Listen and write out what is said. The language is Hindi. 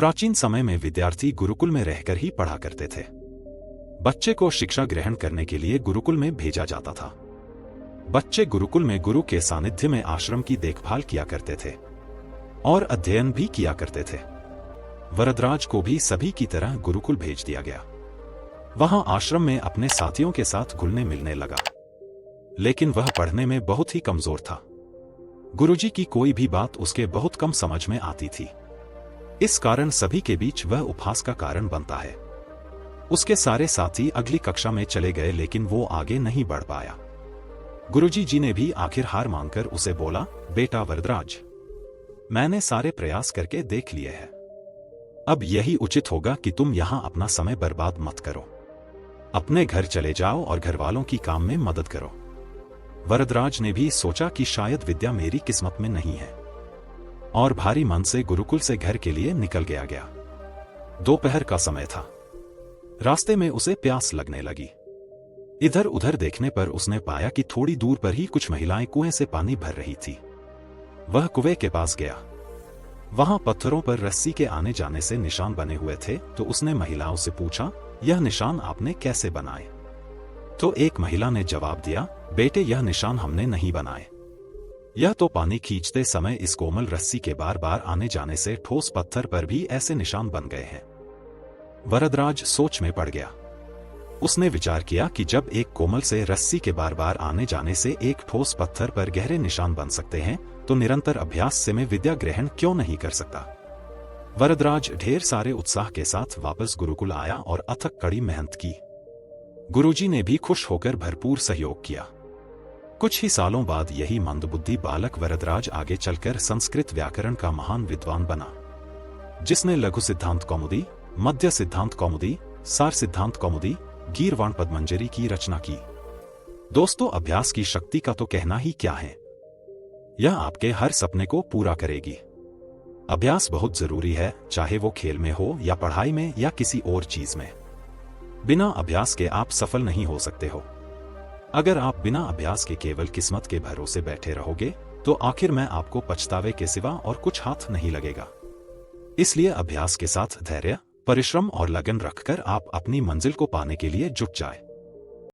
प्राचीन समय में विद्यार्थी गुरुकुल में रहकर ही पढ़ा करते थे। बच्चे को शिक्षा ग्रहण करने के लिए गुरुकुल में भेजा जाता था। बच्चे गुरुकुल में गुरु के सानिध्य में आश्रम की देखभाल किया करते थे और अध्ययन भी किया करते थे। वरदराज को भी सभी की तरह गुरुकुल भेज दिया गया। वहां आश्रम में अपने साथियों के साथ घुलने मिलने लगा, लेकिन वह पढ़ने में बहुत ही कमजोर था। गुरुजी की कोई भी बात उसके बहुत कम समझ में आती थी। इस कारण सभी के बीच वह उपहास का कारण बनता है। उसके सारे साथी अगली कक्षा में चले गए, लेकिन वो आगे नहीं बढ़ पाया। गुरुजी जी ने भी आखिर हार मानकर उसे बोला, बेटा वरदराज, मैंने सारे प्रयास करके देख लिए हैं। अब यही उचित होगा कि तुम यहां अपना समय बर्बाद मत करो। अपने घर चले जाओ और घरवालों की काम में मदद करो। वरदराज ने भी सोचा कि शायद विद्या मेरी किस्मत में नहीं है, और भारी मन से गुरुकुल से घर के लिए निकल गया। दोपहर का समय था। रास्ते में उसे प्यास लगने लगी। इधर उधर देखने पर उसने पाया कि थोड़ी दूर पर ही कुछ महिलाएं कुएं से पानी भर रही थी। वह कुएं के पास गया। वहां पत्थरों पर रस्सी के आने जाने से निशान बने हुए थे, तो उसने महिलाओं से पूछा, यह निशान आपने कैसे बनाए? तो एक महिला ने जवाब दिया, बेटे, यह निशान हमने नहीं बनाए। यह तो पानी खींचते समय इस कोमल रस्सी के बार बार आने जाने से ठोस पत्थर पर भी ऐसे निशान बन गए हैं। वरदराज सोच में पड़ गया। उसने विचार किया कि जब एक कोमल से रस्सी के बार बार आने जाने से एक ठोस पत्थर पर गहरे निशान बन सकते हैं, तो निरंतर अभ्यास से मैं विद्या ग्रहण क्यों नहीं कर सकता। वरदराज ढेर सारे उत्साह के साथ वापस गुरुकुल आया और अथक कड़ी मेहनत की। गुरुजी ने भी खुश होकर भरपूर सहयोग किया। कुछ ही सालों बाद यही मंदबुद्धि बालक वरदराज आगे चलकर संस्कृत व्याकरण का महान विद्वान बना, जिसने लघु सिद्धांत कौमुदी, मध्य सिद्धांत कौमुदी, सार सिद्धांत कौमुदी, गीर्वाण पद्मंजरी की रचना की। दोस्तों, अभ्यास की शक्ति का तो कहना ही क्या है। यह आपके हर सपने को पूरा करेगी। अभ्यास बहुत जरूरी है, चाहे वो खेल में हो या पढ़ाई में या किसी और चीज में। बिना अभ्यास के आप सफल नहीं हो सकते हो। अगर आप बिना अभ्यास के केवल किस्मत के भरोसे बैठे रहोगे, तो आखिर में आपको पछतावे के सिवा और कुछ हाथ नहीं लगेगा। इसलिए अभ्यास के साथ धैर्य, परिश्रम और लगन रखकर आप अपनी मंजिल को पाने के लिए जुट जाए।